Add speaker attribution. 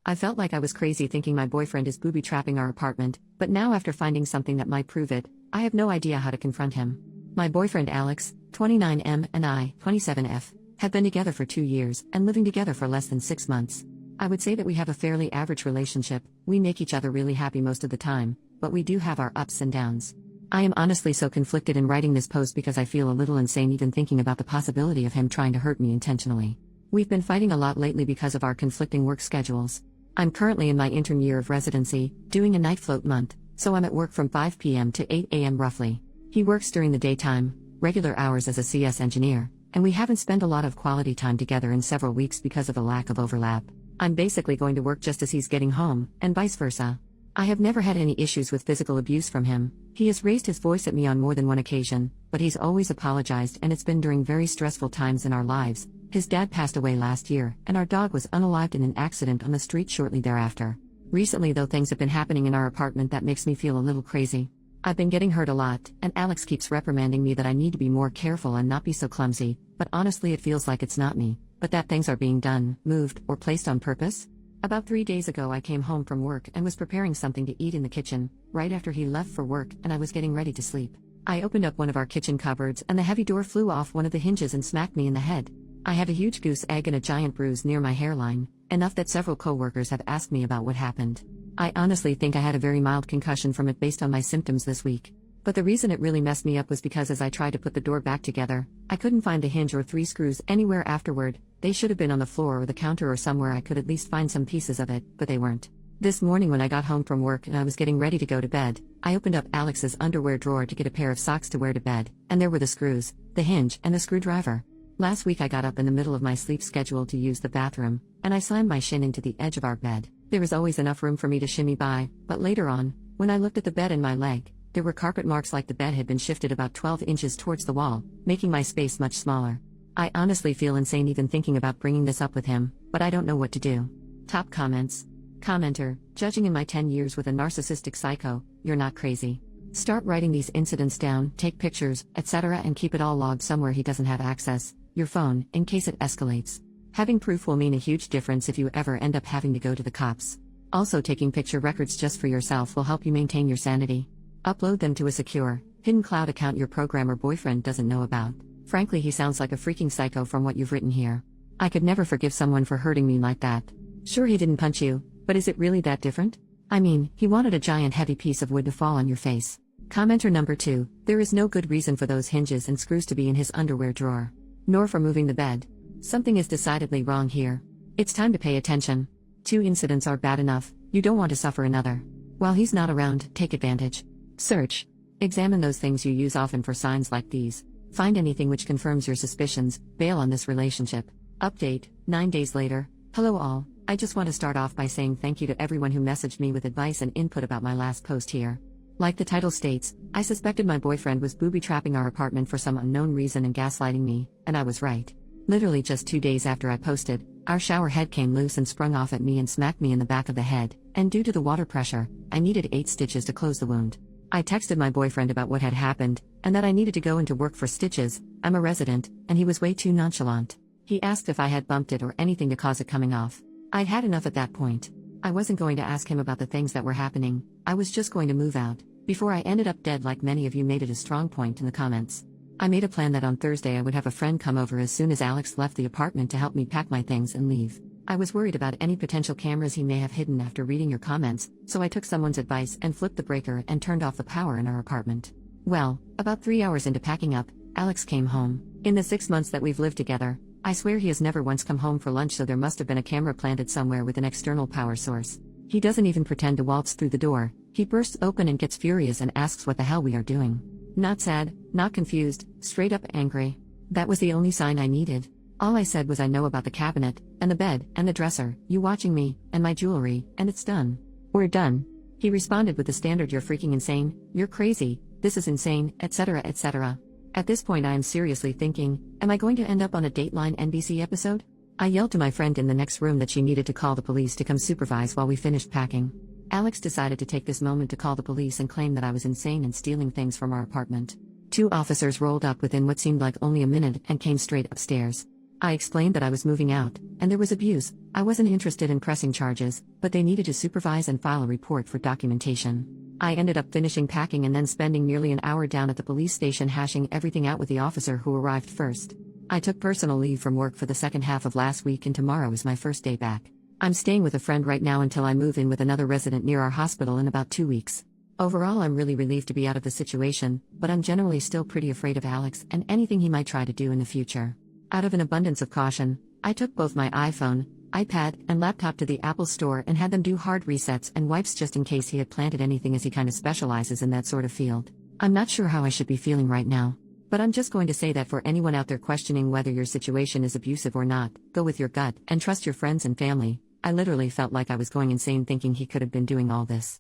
Speaker 1: I felt like I was crazy thinking my boyfriend is booby-trapping our apartment, but now after finding something that might prove it, I have no idea how to confront him. My boyfriend Alex, 29M, and I, 27F, have been together for 2 years and living together for less than 6 months. I would say that we have a fairly average relationship. We make each other really happy most of the time, but we do have our ups and downs. I am honestly so conflicted in writing this post because I feel a little insane even thinking about the possibility of him trying to hurt me intentionally. We've been fighting a lot lately because of our conflicting work schedules. I'm currently in my intern year of residency, doing a night float month, so I'm at work from 5 p.m. to 8 a.m. roughly. He works during the daytime, regular hours as a CS engineer, and we haven't spent a lot of quality time together in several weeks because of the lack of overlap. I'm basically going to work just as he's getting home, and vice versa. I have never had any issues with physical abuse from him. He has raised his voice at me on more than one occasion, but he's always apologized, and it's been during very stressful times in our lives. His dad passed away last year, and our dog was unalived in an accident on the street shortly thereafter. Recently though, things have been happening in our apartment that makes me feel a little crazy. I've been getting hurt a lot, and Alex keeps reprimanding me that I need to be more careful and not be so clumsy, but honestly it feels like it's not me, but that things are being done, moved, or placed on purpose. About 3 days ago I came home from work and was preparing something to eat in the kitchen, right after he left for work and I was getting ready to sleep. I opened up one of our kitchen cupboards and the heavy door flew off one of the hinges and smacked me in the head. I have a huge goose egg and a giant bruise near my hairline, enough that several co-workers have asked me about what happened. I honestly think I had a very mild concussion from it based on my symptoms this week. But the reason it really messed me up was because as I tried to put the door back together, I couldn't find the hinge or 3 screws anywhere afterward. They should have been on the floor or the counter or somewhere I could at least find some pieces of it, but they weren't. This morning when I got home from work and I was getting ready to go to bed, I opened up Alex's underwear drawer to get a pair of socks to wear to bed, and there were the screws, the hinge, and the screwdriver. Last week I got up in the middle of my sleep schedule to use the bathroom, and I slammed my shin into the edge of our bed. There was always enough room for me to shimmy by, but later on, when I looked at the bed and my leg, there were carpet marks like the bed had been shifted about 12 inches towards the wall, making my space much smaller. I honestly feel insane even thinking about bringing this up with him, but I don't know what to do. Top comments. Commenter, judging in my 10 years with a narcissistic psycho, you're not crazy. Start writing these incidents down, take pictures, etc. and keep it all logged somewhere he doesn't have access, your phone, in case it escalates. Having proof will mean a huge difference if you ever end up having to go to the cops. Also, taking picture records just for yourself will help you maintain your sanity. Upload them to a secure, hidden cloud account your programmer boyfriend doesn't know about. Frankly, he sounds like a freaking psycho from what you've written here. I could never forgive someone for hurting me like that. Sure, he didn't punch you, but is it really that different? I mean, he wanted a giant heavy piece of wood to fall on your face. Commenter number 2, there is no good reason for those hinges and screws to be in his underwear drawer. Nor for moving the bed. Something is decidedly wrong here. It's time to pay attention. 2 incidents are bad enough, you don't want to suffer another. While he's not around, take advantage. Search. Examine those things you use often for signs like these. Find anything which confirms your suspicions, bail on this relationship. Update, 9 days later. Hello all, I just want to start off by saying thank you to everyone who messaged me with advice and input about my last post here. Like the title states, I suspected my boyfriend was booby-trapping our apartment for some unknown reason and gaslighting me, and I was right. Literally just 2 days after I posted, our shower head came loose and sprung off at me and smacked me in the back of the head, and due to the water pressure, I needed 8 stitches to close the wound. I texted my boyfriend about what had happened, and that I needed to go into work for stitches. I'm a resident, and he was way too nonchalant. He asked if I had bumped it or anything to cause it coming off. I'd had enough at that point. I wasn't going to ask him about the things that were happening, I was just going to move out, before I ended up dead like many of you made it a strong point in the comments. I made a plan that on Thursday I would have a friend come over as soon as Alex left the apartment to help me pack my things and leave. I was worried about any potential cameras he may have hidden after reading your comments, so I took someone's advice and flipped the breaker and turned off the power in our apartment. Well, about 3 hours into packing up, Alex came home. In the 6 months that we've lived together, I swear he has never once come home for lunch, so there must have been a camera planted somewhere with an external power source. He doesn't even pretend to waltz through the door, he bursts open and gets furious and asks what the hell we are doing. Not sad, not confused, straight up angry. That was the only sign I needed. All I said was I know about the cabinet, and the bed, and the dresser, you watching me, and my jewelry, and it's done. We're done. He responded with the standard "you're freaking insane, you're crazy, this is insane, etc. etc. At this point I am seriously thinking, am I going to end up on a Dateline NBC episode? I yelled to my friend in the next room that she needed to call the police to come supervise while we finished packing. Alex decided to take this moment to call the police and claim that I was insane and stealing things from our apartment. 2 officers rolled up within what seemed like only a minute and came straight upstairs. I explained that I was moving out, and there was abuse. I wasn't interested in pressing charges, but they needed to supervise and file a report for documentation. I ended up finishing packing and then spending nearly an hour down at the police station hashing everything out with the officer who arrived first. I took personal leave from work for the second half of last week, and tomorrow is my first day back. I'm staying with a friend right now until I move in with another resident near our hospital in about 2 weeks. Overall, I'm really relieved to be out of the situation, but I'm generally still pretty afraid of Alex and anything he might try to do in the future. Out of an abundance of caution, I took both my iPhone, iPad, and laptop to the Apple Store and had them do hard resets and wipes just in case he had planted anything, as he kind of specializes in that sort of field. I'm not sure how I should be feeling right now, but I'm just going to say that for anyone out there questioning whether your situation is abusive or not, go with your gut and trust your friends and family. I literally felt like I was going insane thinking he could have been doing all this.